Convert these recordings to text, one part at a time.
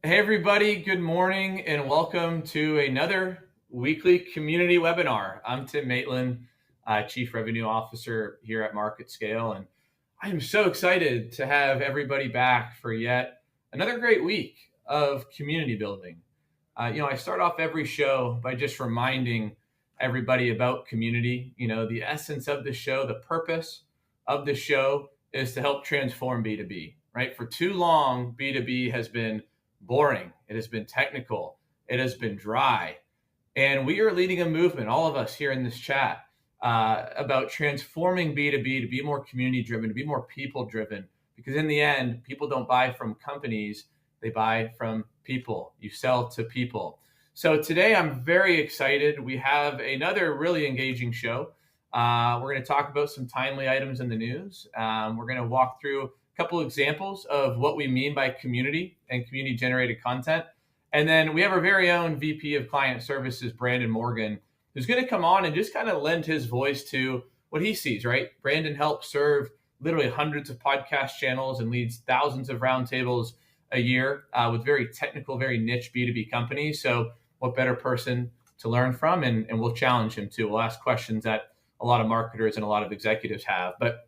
Hey, everybody, good morning and welcome to another weekly community webinar. I'm Tim Maitland, Chief Revenue Officer here at MarketScale, and I am so excited to have everybody back for yet another great week of community building. I start off every show by just reminding everybody about community. The essence of the show, the purpose of the show is to help transform B2B, right? For too long, B2B has been boring. It has been technical. It has been dry. And we are leading a movement, all of us here in this chat, about transforming B2B to be more community driven, to be more people driven. Because in the end, people don't buy from companies, they buy from people. You sell to people. So today I'm very excited. We have another really engaging show. We're going to talk about some timely items in the news. We're going to walk through couple examples of what we mean by community and community generated content. And then we have our very own VP of Client Services, Brandon Morgan, who's going to come on and just kind of lend his voice to what he sees, right? Brandon helps serve literally hundreds of podcast channels and leads thousands of roundtables a year with very technical, very niche B2B companies. So what better person to learn from? And we'll challenge him too. We'll ask questions that a lot of marketers and a lot of executives have. But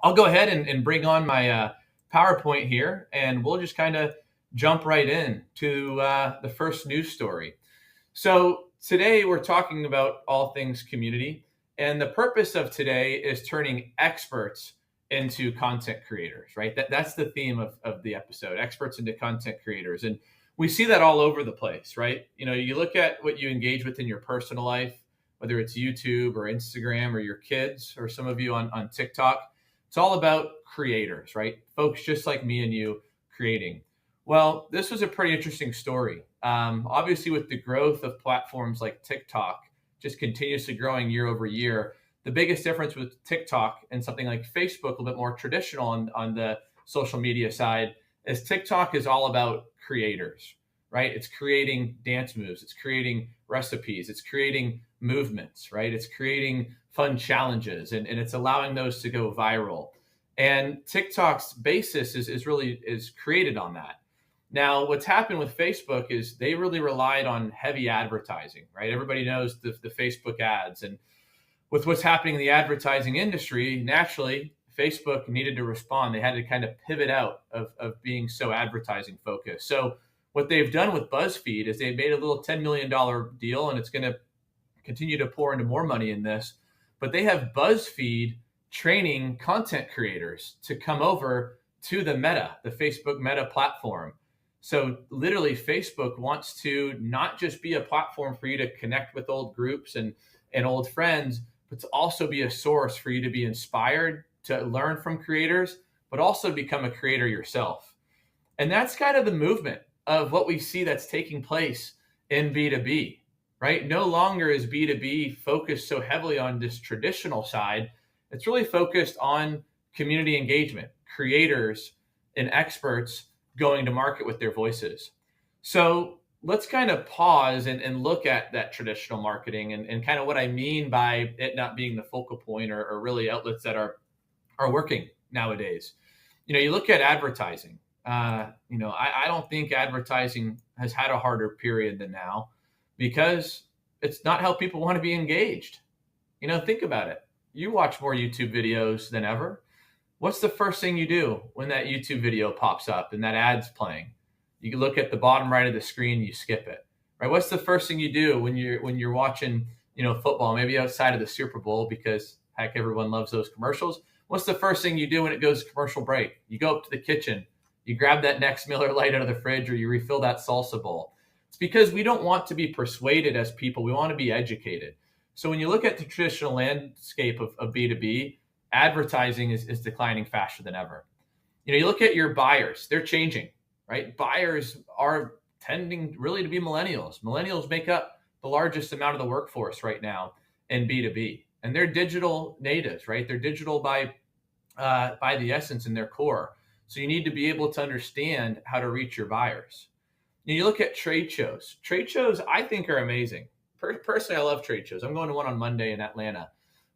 I'll go ahead and bring on my PowerPoint here, and we'll just kind of jump right in to the first news story. So today we're talking about all things community, and the purpose of today is turning experts into content creators, right? That's the theme of the episode, experts into content creators. And we see that all over the place, right? You look at what you engage with in your personal life, whether it's YouTube or Instagram or your kids or some of you on TikTok. It's all about creators, right? Folks just like me and you creating. Well, this was a pretty interesting story. Obviously, with the growth of platforms like TikTok, just continuously growing year over year, the biggest difference with TikTok and something like Facebook, a little bit more traditional on the social media side, is TikTok is all about creators, right? It's creating dance moves, it's creating recipes, it's creating movements, right? It's creating fun challenges, and it's allowing those to go viral. And TikTok's basis is created on that. Now, what's happened with Facebook is they really relied on heavy advertising, right? Everybody knows the Facebook ads. And with what's happening in the advertising industry, naturally, Facebook needed to respond. They had to kind of pivot out of being so advertising focused. So what they've done with BuzzFeed is they've made a little $10 million deal, and it's going to continue to pour into more money in this. But they have BuzzFeed training content creators to come over to the Meta, the Facebook Meta platform. So literally, Facebook wants to not just be a platform for you to connect with old groups and old friends, but to also be a source for you to be inspired, to learn from creators, but also become a creator yourself. And that's kind of the movement of what we see that's taking place in B2B, right? No longer is B2B focused so heavily on this traditional side. It's really focused on community engagement, creators and experts going to market with their voices. So let's kind of pause and look at that traditional marketing and kind of what I mean by it not being the focal point or really outlets that are working nowadays. You look at advertising. I don't think advertising has had a harder period than now because it's not how people want to be engaged. Think about it. You watch more YouTube videos than ever. What's the first thing you do when that YouTube video pops up and that ad's playing? You look at the bottom right of the screen, you skip it, right? What's the first thing you do when you're watching, football, maybe outside of the Super Bowl, because heck, everyone loves those commercials. What's the first thing you do when it goes to commercial break? You go up to the kitchen, you grab that next Miller Lite out of the fridge, or you refill that salsa bowl. It's because we don't want to be persuaded as people. We want to be educated. So when you look at the traditional landscape of B2B, advertising is declining faster than ever. You look at your buyers, they're changing, right? Buyers are tending really to be millennials. Millennials make up the largest amount of the workforce right now in B2B. And they're digital natives, right? They're digital by the essence in their core. So you need to be able to understand how to reach your buyers. You look at trade shows. Trade shows, I think, are amazing. Personally, I love trade shows. I'm going to one on Monday in Atlanta.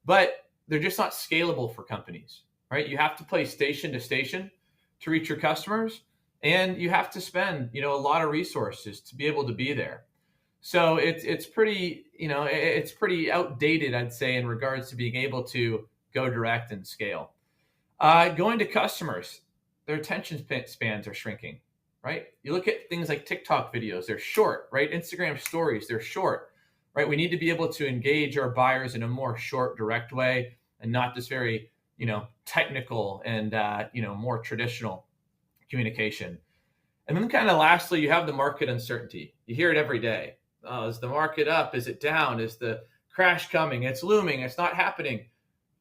But they're just not scalable for companies, right? You have to play station to station to reach your customers. and you have to spend, a lot of resources to be able to be there. So it's pretty, it's pretty outdated, I'd say, in regards to being able to go direct and scale. Going to customers, their attention spans are shrinking, right? You look at things like TikTok videos, they're short, right? Instagram stories, they're short, right? We need to be able to engage our buyers in a more short, direct way, and not this very, technical and, more traditional communication. And then kind of lastly, you have the market uncertainty. You hear it every day. Oh, is the market up? Is it down? Is the crash coming? It's looming. It's not happening.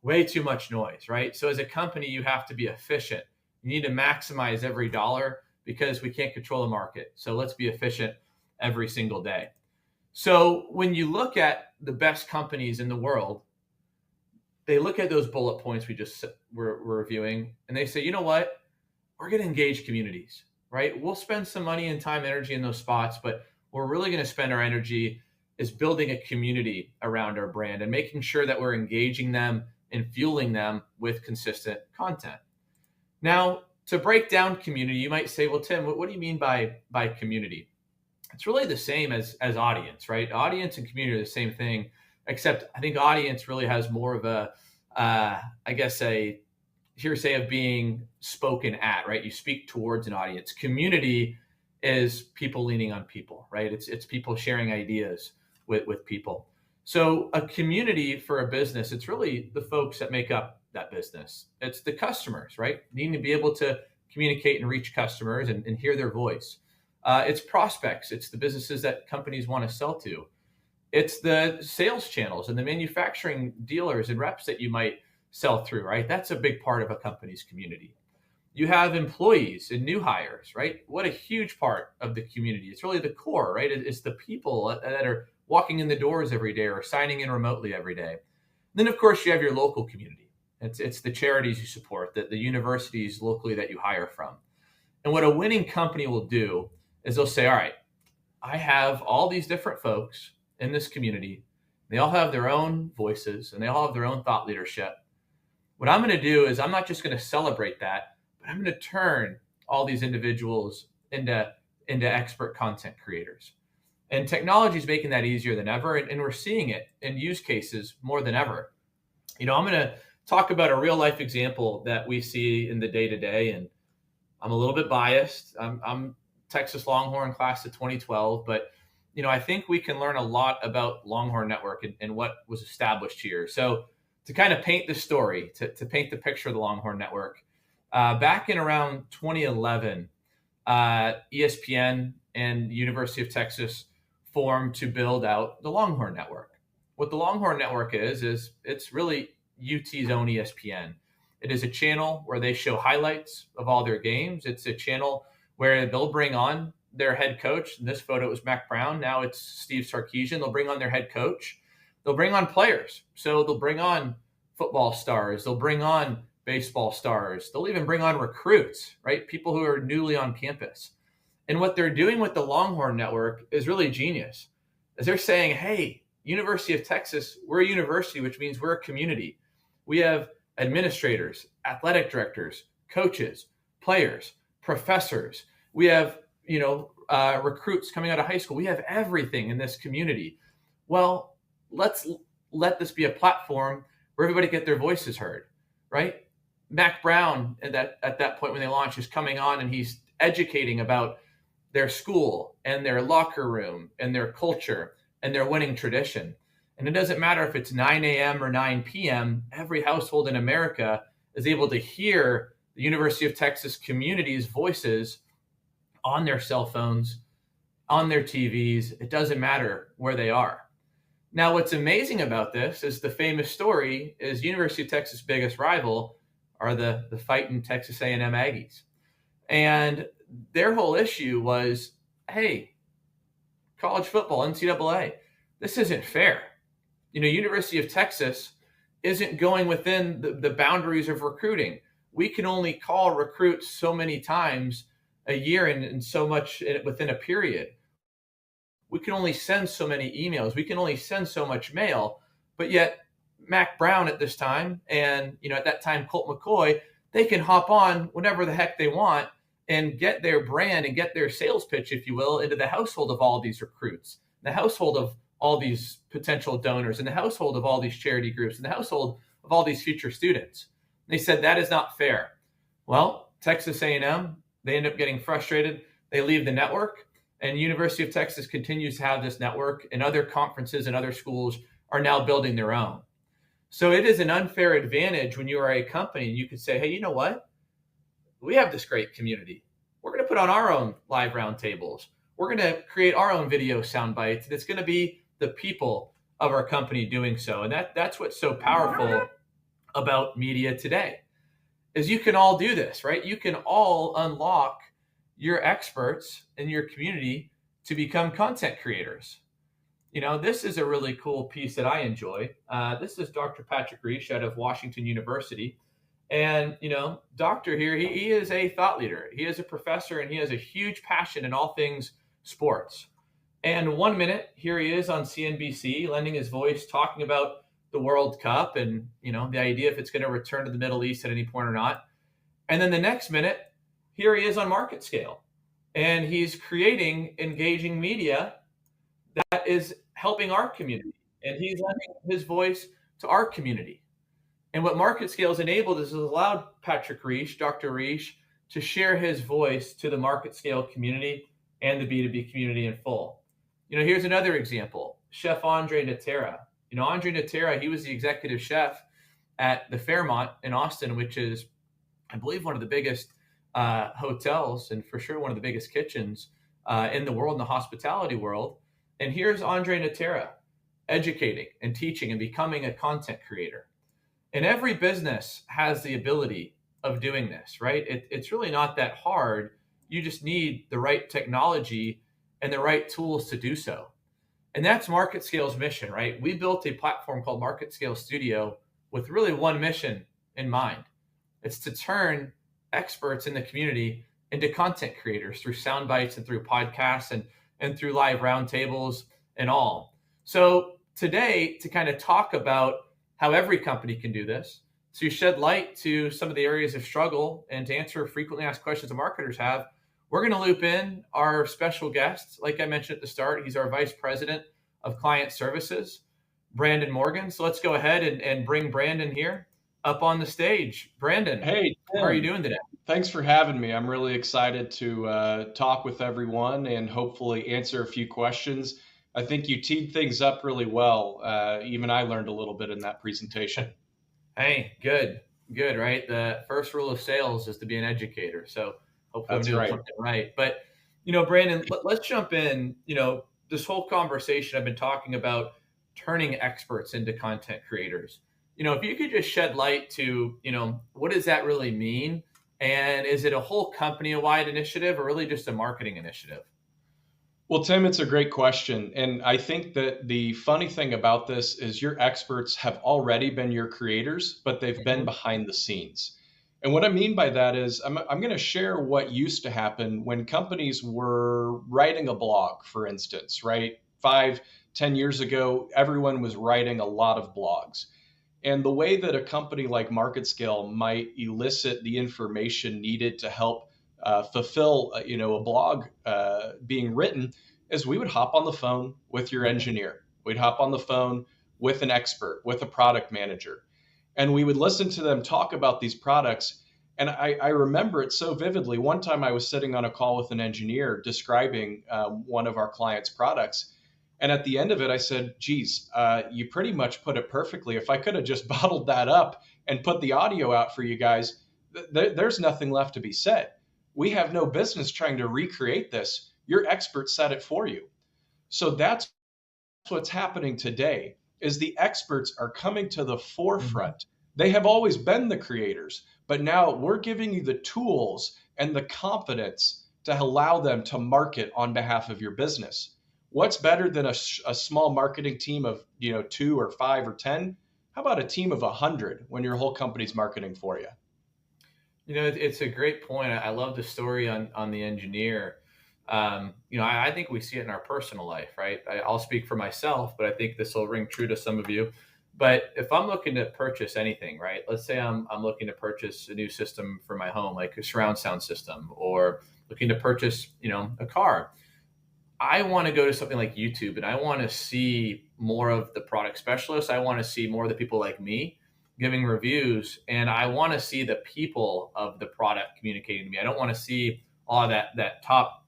Way too much noise, right? So as a company, you have to be efficient. You need to maximize every dollar because we can't control the market. So let's be efficient every single day. So when you look at the best companies in the world, they look at those bullet points we just were reviewing, and they say, you know what? We're going to engage communities, right? We'll spend some money and time, energy in those spots, but we're really going to spend our energy is building a community around our brand and making sure that we're engaging them and fueling them with consistent content. Now, to break down community, you might say, well, Tim, what do you mean by community? It's really the same as audience, right? Audience and community are the same thing, except I think audience really has more of a, a hearsay of being spoken at, right? You speak towards an audience. Community is people leaning on people, right? It's people sharing ideas with people. So a community for a business, it's really the folks that make up that business. It's the customers, right? Needing to be able to communicate and reach customers and hear their voice. It's prospects. It's the businesses that companies want to sell to. It's the sales channels and the manufacturing dealers and reps that you might sell through, right? That's a big part of a company's community. You have employees and new hires, right? What a huge part of the community. It's really the core, right? It's the people that are walking in the doors every day or signing in remotely every day. Then, of course, you have your local community. It's the charities you support, the universities locally that you hire from. And what a winning company will do is they'll say, all right, I have all these different folks in this community. They all have their own voices and they all have their own thought leadership. What I'm going to do is I'm not just going to celebrate that, but I'm going to turn all these individuals into expert content creators. And technology is making that easier than ever. And we're seeing it in use cases more than ever. I'm going to talk about a real life example that we see in the day to day. And I'm a little bit biased. I'm Texas Longhorn class of 2012, but I think we can learn a lot about Longhorn Network and what was established here. So to kind of paint the story, to paint the picture of the Longhorn Network, back in around 2011, ESPN and the University of Texas formed to build out the Longhorn Network. What the Longhorn Network is it's really UT's own ESPN. It is a channel where they show highlights of all their games. It's a channel where they'll bring on their head coach. In this photo, it was Mac Brown. Now it's Steve Sarkisian. They'll bring on their head coach. They'll bring on players. So they'll bring on football stars. They'll bring on baseball stars. They'll even bring on recruits, right? People who are newly on campus. And what they're doing with the Longhorn Network is really genius. Is they're saying, hey, University of Texas, we're a university, which means we're a community. We have administrators, athletic directors, coaches, players, professors. We have, recruits coming out of high school. We have everything in this community. Well, let's let this be a platform where everybody get their voices heard, right? Mac Brown at that point when they launched is coming on and he's educating about their school and their locker room and their culture and their winning tradition. And it doesn't matter if it's 9 a.m. or 9 p.m., every household in America is able to hear the University of Texas community's voices on their cell phones, on their TVs. It doesn't matter where they are. Now, what's amazing about this is the famous story is University of Texas' biggest rival are the fighting Texas A&M Aggies. And their whole issue was, hey, college football, NCAA, this isn't fair. University of Texas isn't going within the boundaries of recruiting. We can only call recruits so many times a year and so much within a period. We can only send so many emails. We can only send so much mail. But yet Mac Brown at this time and, at that time, Colt McCoy, they can hop on whenever the heck they want and get their brand and get their sales pitch, if you will, into the household of all these recruits, the household of all these potential donors, in the household of all these charity groups, in the household of all these future students. They said that is not fair. Well, Texas A&M, they end up getting frustrated. They leave the network, and University of Texas continues to have this network, and other conferences and other schools are now building their own. So it is an unfair advantage when you are a company and you could say, hey, you know what? We have this great community. We're going to put on our own live roundtables. We're going to create our own video sound bites. And it's going to be the people of our company doing so. And that's what's so powerful about media today, is you can all do this, right? You can all unlock your experts in your community to become content creators. This is a really cool piece that I enjoy. This is Dr. Patrick Reish out of Washington University. And, Doctor here, he is a thought leader. He is a professor, and he has a huge passion in all things sports. And 1 minute, here he is on CNBC, lending his voice, talking about the World Cup and, the idea if it's going to return to the Middle East at any point or not. And then the next minute, here he is on MarketScale, and he's creating engaging media that is helping our community, and he's lending his voice to our community. And what MarketScale has enabled is allowed Patrick Reish, Dr. Reish, to share his voice to the MarketScale community and the B2B community in full. Here's another example, Chef Andre Natera. Andre Natera, he was the executive chef at the Fairmont in Austin, which is, I believe, one of the biggest hotels, and for sure one of the biggest kitchens in the world, in the hospitality world. And here's Andre Natera educating and teaching and becoming a content creator. And every business has the ability of doing this, right? It's really not that hard. You just need the right technology and the right tools to do so. And that's MarketScale's mission, right? We built a platform called MarketScale Studio with really one mission in mind. It's to turn experts in the community into content creators through sound bites and through podcasts and through live roundtables and all. So today, to kind of talk about how every company can do this, to shed light to some of the areas of struggle and to answer frequently asked questions that marketers have, we're going to loop in our special guest. Like I mentioned at the start, he's our Vice President of Client Services, Brandon Morgan. So let's go ahead and bring Brandon here up on the stage. Brandon, hey, Tim. How are you doing today? Thanks for having me. I'm really excited to talk with everyone and hopefully answer a few questions. I think you teed things up really well. Even I learned a little bit in that presentation. Hey, good, right? The first rule of sales is to be an educator. So hopefully I'm doing something right. But, Brandon, let's jump in. This whole conversation I've been talking about turning experts into content creators. If you could just shed light to, what does that really mean? And is it a whole company-wide initiative or really just a marketing initiative? Well, Tim, it's a great question. And I think that the funny thing about this is your experts have already been your creators, but they've been behind the scenes. And what I mean by that is I'm going to share what used to happen when companies were writing a blog, for instance, right? 5, 10 years ago, everyone was writing a lot of blogs. And the way that a company like MarketScale might elicit the information needed to help fulfill, a blog being written is we would hop on the phone with your engineer. We'd hop on the phone with an expert, with a product manager, and we would listen to them talk about these products. And I remember it so vividly. One time I was sitting on a call with an engineer describing one of our clients' products. And at the end of it, I said, geez, you pretty much put it perfectly. If I could have just bottled that up and put the audio out for you guys, there's nothing left to be said. We have no business trying to recreate this. Your expert said it for you. So that's what's happening today is the experts are coming to the forefront. They have always been the creators, but now we're giving you the tools and the confidence to allow them to market on behalf of your business. What's better than a small marketing team of 2 or 5 or 10? How about a team of 100 when your whole company's marketing for you? It's a great point. I love the story on the engineer. I think we see it in our personal life, right? I'll speak for myself, but I think this will ring true to some of you. But if I'm looking to purchase anything, right? Let's say I'm looking to purchase a new system for my home, like a surround sound system, or looking to purchase, a car. I want to go to something like YouTube and I want to see more of the product specialists. I want to see more of the people like me giving reviews, and I want to see the people of the product communicating to me. I don't want to see all that top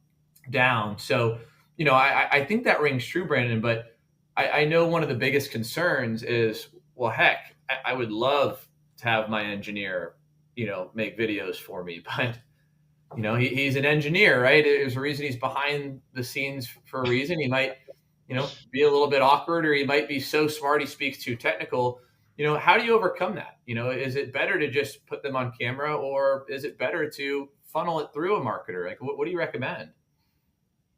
down. So, I think that rings true, Brandon, but I know one of the biggest concerns is, well, heck, I would love to have my engineer, make videos for me, but he's an engineer, right? There's a reason he's behind the scenes for a reason. He might, be a little bit awkward, or he might be so smart he speaks too technical. How do you overcome that? Is it better to just put them on camera, or is it better to funnel it through a marketer? Like, what do you recommend?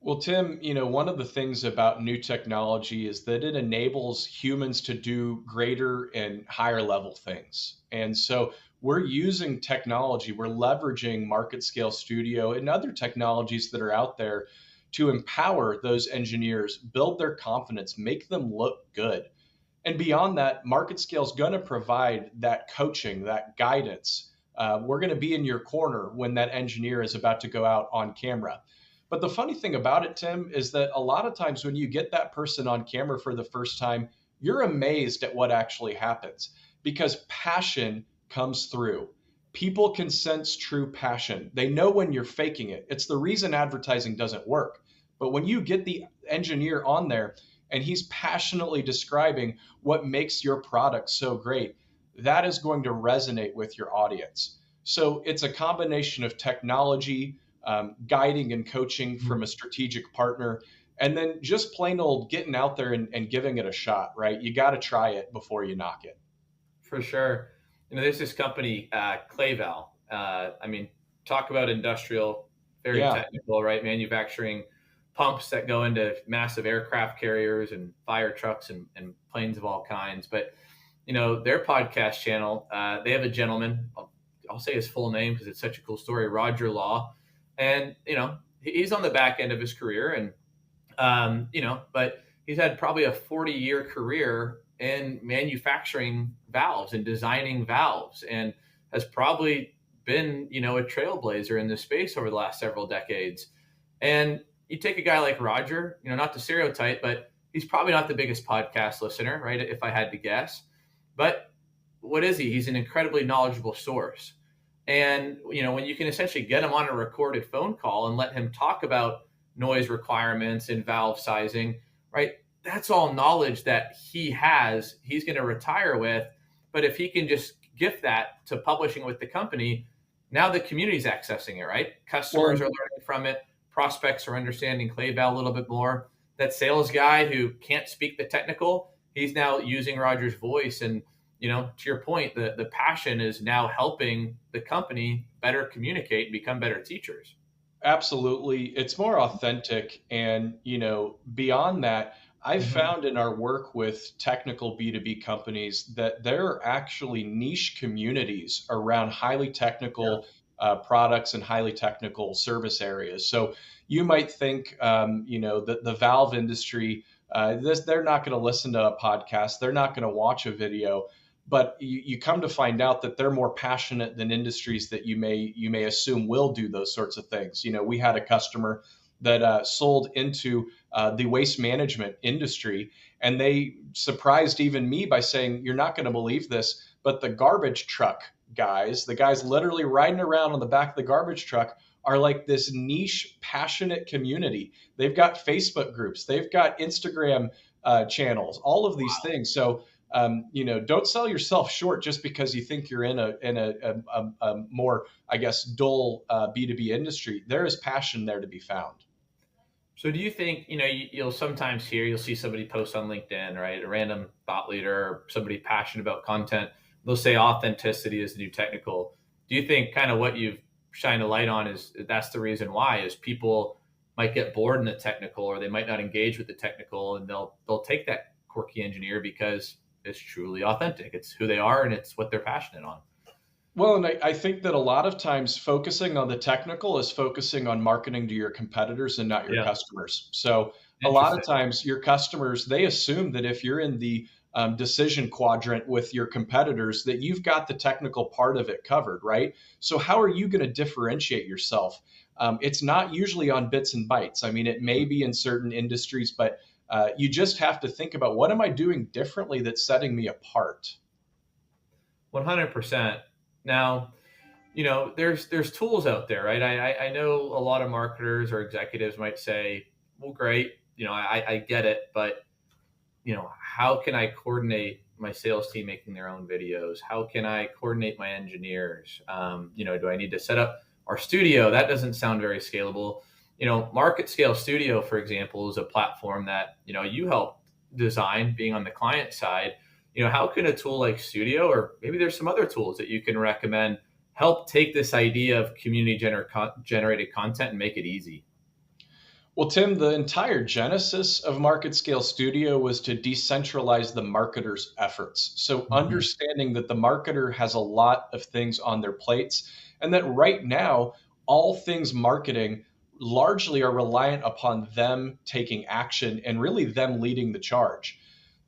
Well, Tim, one of the things about new technology is that it enables humans to do greater and higher level things. And so we're using technology, we're leveraging MarketScale Studio and other technologies that are out there to empower those engineers, build their confidence, make them look good. And beyond that, MarketScale is going to provide that coaching, that guidance. We're going to be in your corner when that engineer is about to go out on camera. But the funny thing about it, Tim, is that a lot of times when you get that person on camera for the first time, you're amazed at what actually happens because passion comes through. People can sense true passion. They know when you're faking it. It's the reason advertising doesn't work. But when you get the engineer on there and he's passionately describing what makes your product so great, that is going to resonate with your audience. So it's a combination of technology, guiding and coaching from a strategic partner, and then just plain old getting out there and giving it a shot, right? You got to try it before you knock it. For sure. There's this company, Clayval. Talk about industrial, very Yeah, technical, right? Manufacturing pumps that go into massive aircraft carriers and fire trucks and planes of all kinds. But, their podcast channel, they have a gentleman, I'll say his full name because it's such a cool story, Roger Law. And, he's on the back end of his career, and, but he's had probably a 40-year career in manufacturing valves and designing valves, and has probably been, a trailblazer in this space over the last several decades. And you take a guy like Roger, not to stereotype, but he's probably not the biggest podcast listener, right? If I had to guess. But what is he? He's an incredibly knowledgeable source. And, when you can essentially get him on a recorded phone call and let him talk about noise requirements and valve sizing, right? That's all knowledge that he has, he's going to retire with. But if he can just gift that to publishing with the company, now the community's accessing it, right? Customers are learning from it. Prospects are understanding Clayval a little bit more. That sales guy who can't speak the technical, he's now using Roger's voice. And, to your point, the passion is now helping the company better communicate and become better teachers. absolutely. It's more authentic. And, beyond that, I've Mm-hmm. found in our work with technical B2B companies that there are actually niche communities around highly Yeah. technical products and highly technical service areas. So you might think, that the valve industry, they're not going to listen to a podcast, they're not going to watch a video. But you come to find out that they're more passionate than industries that you may assume will do those sorts of things. We had a customer that sold into the waste management industry, and they surprised even me by saying, "You're not going to believe this, but the garbage truck guys, the guys literally riding around on the back of the garbage truck, are like this niche, passionate community. They've got Facebook groups, they've got Instagram channels, all of these things." So don't sell yourself short just because you think you're in a more, I guess, dull B2B industry. There is passion there to be found. So do you think, you'll sometimes you'll see somebody post on LinkedIn, right? A random thought leader or somebody passionate about content. They'll say authenticity is the new technical. Do you think kind of what you've shined a light on is that's the reason why is people might get bored in the technical, or they might not engage with the technical, and they'll take that quirky engineer because it's truly authentic. It's who they are and it's what they're passionate on. Well, and I think that a lot of times focusing on the technical is focusing on marketing to your competitors and not your Yeah. customers. So a lot of Interesting. times your customers, they assume that if you're in the decision quadrant with your competitors that you've got the technical part of it covered, right? So how are you going to differentiate yourself? It's not usually on bits and bytes. I mean, it may be in certain industries, but you just have to think about, what am I doing differently that's setting me apart? 100%. Now, there's tools out there, right? I know a lot of marketers or executives might say, well, great, I get it, but how can I coordinate my sales team making their own videos? How can I coordinate my engineers? Do I need to set up our studio? That doesn't sound very scalable. MarketScale Studio, for example, is a platform that, you help design, being on the client side. How can a tool like Studio, or maybe there's some other tools that you can recommend, help take this idea of community generated content and make it easy? Well, Tim, the entire genesis of MarketScale Studio was to decentralize the marketer's efforts. So, Mhm. understanding that the marketer has a lot of things on their plates, and that right now, all things marketing largely are reliant upon them taking action and really them leading the charge.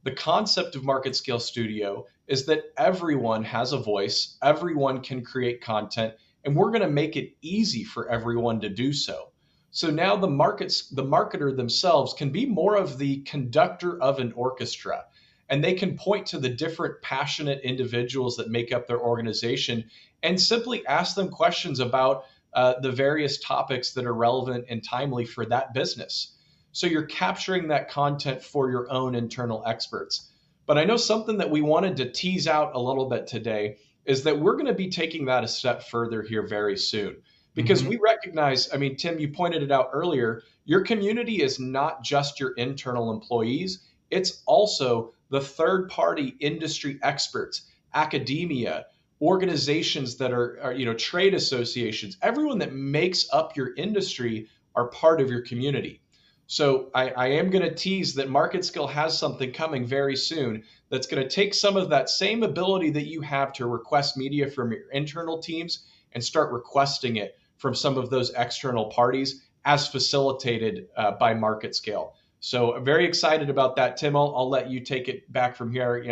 The concept of MarketScale Studio is that everyone has a voice, everyone can create content, and we're going to make it easy for everyone to do so. So now the marketer themselves can be more of the conductor of an orchestra, and they can point to the different passionate individuals that make up their organization and simply ask them questions about the various topics that are relevant and timely for that business. So you're capturing that content for your own internal experts. But I know something that we wanted to tease out a little bit today is that we're going to be taking that a step further here very soon, because Mhm. we recognize, I mean, Tim, you pointed it out earlier, your community is not just your internal employees, it's also the third party industry experts, academia, organizations that are trade associations, everyone that makes up your industry are part of your community. So I am going to tease that MarketScale has something coming very soon that's going to take some of that same ability that you have to request media from your internal teams and start requesting it from some of those external parties as facilitated by MarketScale. So I'm very excited about that, Tim. I'll let you take it back from here.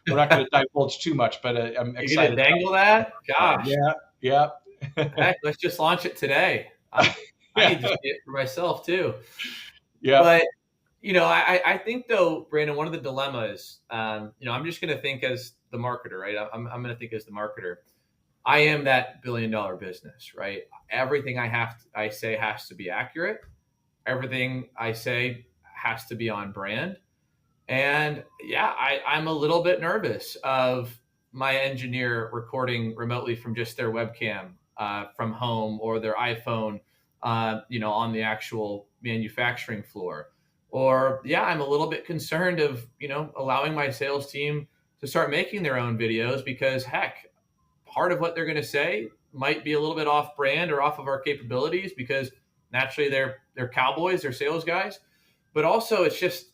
We're not going to divulge too much, but I'm You're gonna excited dangle that? about Gosh, yeah, yeah, heck, let's just launch it today. I yeah, need to see it for myself too. yeah. But I think though, Brandon, one of the dilemmas, I'm just going to think as the marketer, right? I'm going to think as the marketer. I am that billion-dollar business, right? Everything I say has to be accurate. Everything I say has to be on brand. And yeah, I'm a little bit nervous of my engineer recording remotely from just their webcam from home or their iPhone, on the actual manufacturing floor. Or yeah, I'm a little bit concerned of allowing my sales team to start making their own videos because heck, part of what they're going to say might be a little bit off brand or off of our capabilities because naturally they're cowboys, they're sales guys, but also it's just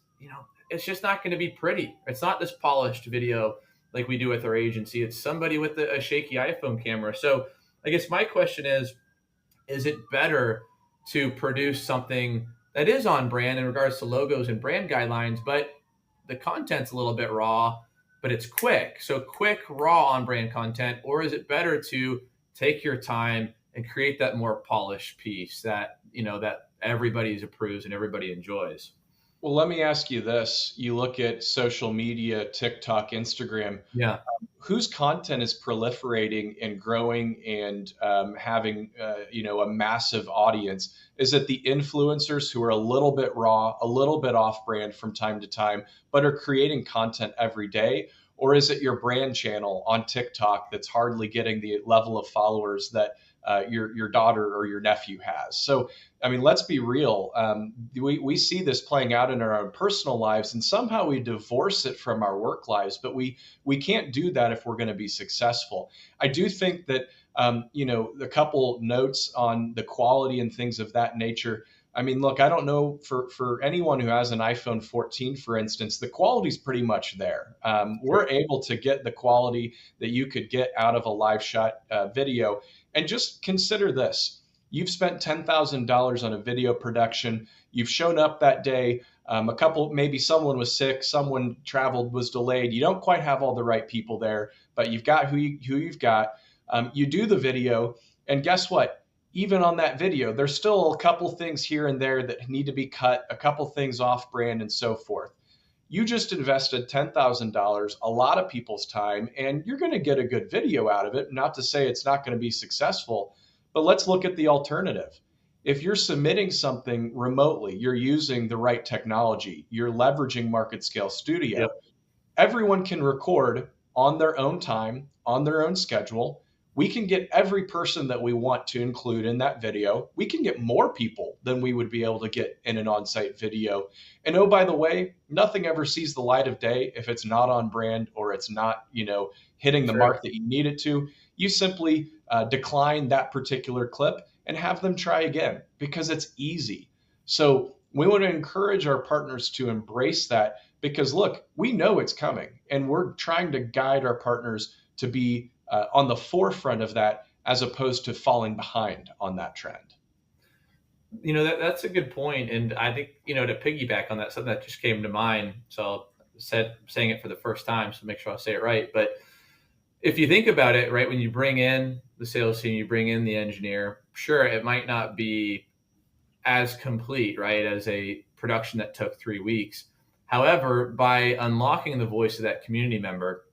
not going to be pretty. It's not this polished video like we do with our agency. It's somebody with a shaky iPhone camera. So I guess my question is it better to produce something that is on brand in regards to logos and brand guidelines, but the content's a little bit raw, but it's quick? So quick, raw on brand content, or is it better to take your time and create that more polished piece that everybody approves and everybody enjoys? Well, let me ask you this. You look at social media, TikTok, Instagram, Yeah. whose content is proliferating and growing and having a massive audience? Is it the influencers who are a little bit raw, a little bit off brand from time to time, but are creating content every day? Or is it your brand channel on TikTok that's hardly getting the level of followers that your daughter or your nephew has? So I mean, let's be real. We see this playing out in our own personal lives, and somehow we divorce it from our work lives. But we can't do that if we're going to be successful. I do think that a couple notes on the quality and things of that nature. I mean, look, I don't know for anyone who has an iPhone 14, for instance, the quality's pretty much there. We're able to get the quality that you could get out of a live shot video. And just consider this. You've spent $10,000 on a video production. You've shown up that day. Maybe someone was sick, someone traveled, was delayed. You don't quite have all the right people there, but you've got who you've got. You do the video, and guess what? Even on that video, there's still a couple things here and there that need to be cut, a couple things off brand, and so forth. You just invested $10,000, a lot of people's time, and you're going to get a good video out of it. Not to say it's not going to be successful, but let's look at the alternative. If you're submitting something remotely, you're using the right technology, you're leveraging MarketScale Studio, Yep. everyone can record on their own time, on their own schedule. We can get every person that we want to include in that video. We can get more people than we would be able to get in an on-site video. And oh, by the way, nothing ever sees the light of day if it's not on brand or it's not, hitting the mark that you need it to. You simply decline that particular clip and have them try again because it's easy. So we want to encourage our partners to embrace that because look, we know it's coming and we're trying to guide our partners to be on the forefront of that as opposed to falling behind on that trend. That's a good point. And I think, to piggyback on that, something that just came to mind. So saying it for the first time, so make sure I say it right. But if you think about it, right, when you bring in the sales team, you bring in the engineer, sure, it might not be as complete, right, as a production that took 3 weeks. However, by unlocking the voice of that community member,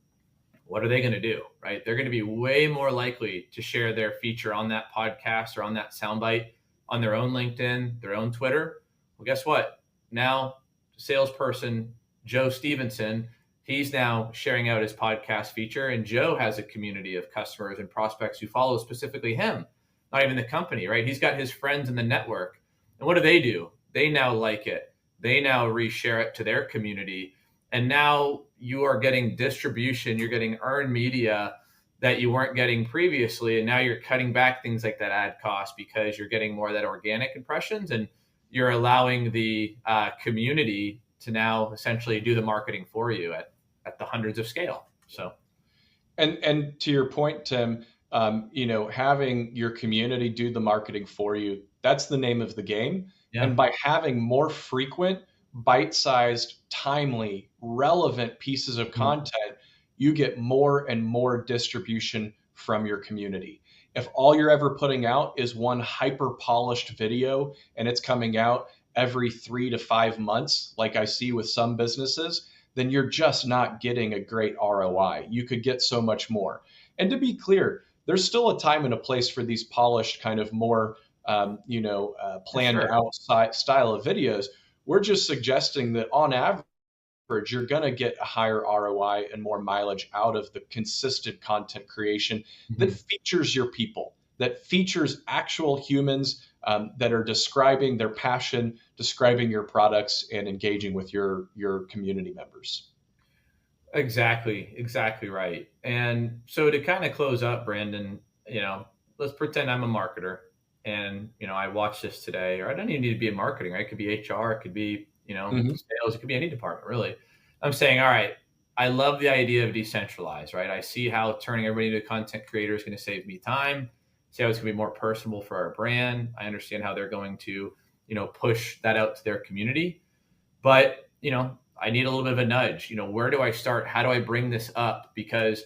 what are they going to do, right? They're going to be way more likely to share their feature on that podcast or on that soundbite on their own LinkedIn, their own Twitter. Well, guess what? Now, salesperson Joe Stevenson, he's now sharing out his podcast feature, and Joe has a community of customers and prospects who follow specifically him, not even the company, right? He's got his friends in the network. And what do? They now like it. They now reshare it to their community. And now you are getting distribution, you're getting earned media that you weren't getting previously. And now you're cutting back things like that ad cost because you're getting more of that organic impressions, and you're allowing the community to now essentially do the marketing for you at the hundreds of scale. So, and to your point, Tim, having your community do the marketing for you, that's the name of the game. yeah. And by having more frequent, bite-sized, timely, relevant pieces of content, you get more and more distribution from your community. If all you're ever putting out is one hyper-polished video and it's coming out every 3 to 5 months, like I see with some businesses, then you're just not getting a great ROI. You could get so much more. And to be clear, there's still a time and a place for these polished kind of more, planned out style of videos. We're just suggesting that on average, you're going to get a higher ROI and more mileage out of the consistent content creation that features your people, that features actual humans that are describing their passion, describing your products, and engaging with your community members. Exactly right. And so to kind of close up, Brandon, let's pretend I'm a marketer and, I watch this today, or I don't even need to be in marketing, right? It could be HR, it could be, sales, it could be any department, really. I'm saying, all right, I love the idea of decentralized, right? I see how turning everybody into a content creator is going to save me time, see how it's going to be more personable for our brand. I understand how they're going to, push that out to their community. But, I need a little bit of a nudge. Where do I start? How do I bring this up? Because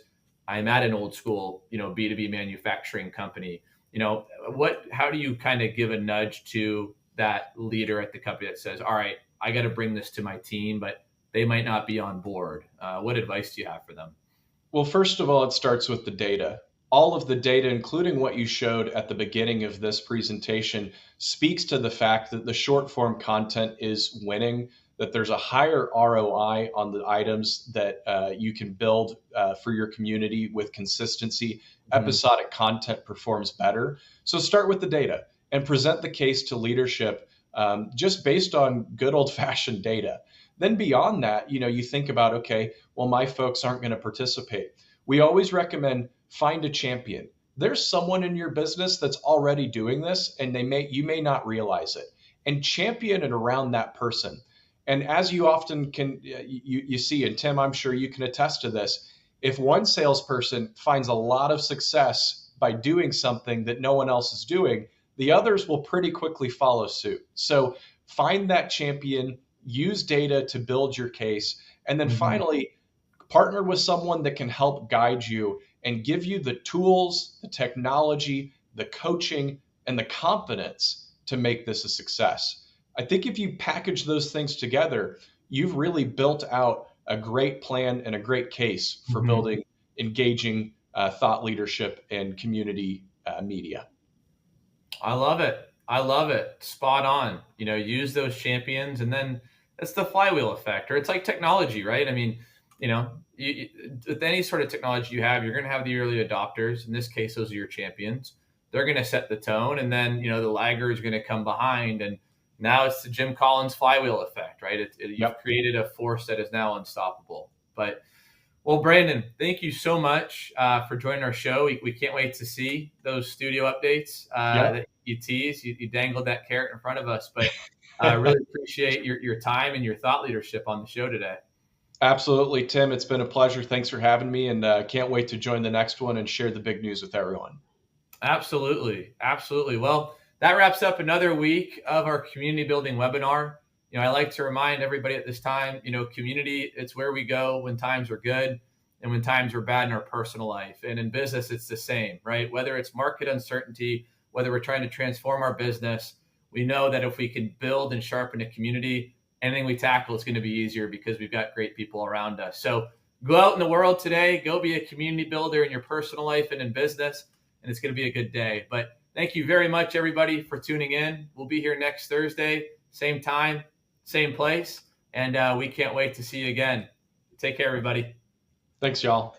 I'm at an old school, B2B manufacturing company. How do you kind of give a nudge to that leader at the company that says, all right, I got to bring this to my team, but they might not be on board? What advice do you have for them? Well, first of all, it starts with the data. All of the data, including what you showed at the beginning of this presentation, speaks to the fact that the short form content is winning, that there's a higher ROI on the items that you can build for your community with consistency. Episodic content performs better. So start with the data and present the case to leadership just based on good old fashioned data. Then beyond that, you think about, okay, well, my folks aren't going to participate. We always recommend find a champion. There's someone in your business that's already doing this, and you may not realize it, and champion it around that person. And as you often can, you see, and Tim, I'm sure you can attest to this, if one salesperson finds a lot of success by doing something that no one else is doing, the others will pretty quickly follow suit. So find that champion, use data to build your case, and then finally, partner with someone that can help guide you and give you the tools, the technology, the coaching, and the confidence to make this a success. I think if you package those things together, you've really built out a great plan and a great case for building engaging thought leadership and community media. I love it. I love it. Spot on. Use those champions, and then it's the flywheel effect, or it's like technology, right? I mean, with any sort of technology you have, you're going to have the early adopters. In this case, those are your champions. They're going to set the tone, and then the lagger is going to come behind, and now it's the Jim Collins flywheel effect, right? You've created a force that is now unstoppable. But well, Brandon, thank you so much for joining our show. We can't wait to see those studio updates that you teased. You dangled that carrot in front of us, but I really appreciate your time and your thought leadership on the show today. Absolutely, Tim. It's been a pleasure. Thanks for having me, and can't wait to join the next one and share the big news with everyone. Absolutely. Absolutely. Well, that wraps up another week of our community building webinar. I like to remind everybody at this time, community, it's where we go when times are good and when times are bad in our personal life. And in business, it's the same, right? Whether it's market uncertainty, whether we're trying to transform our business, we know that if we can build and sharpen a community, anything we tackle is going to be easier because we've got great people around us. So go out in the world today, go be a community builder in your personal life and in business, and it's going to be a good day. But thank you very much, everybody, for tuning in. We'll be here next Thursday, same time, same place, and we can't wait to see you again. Take care, everybody. Thanks, y'all.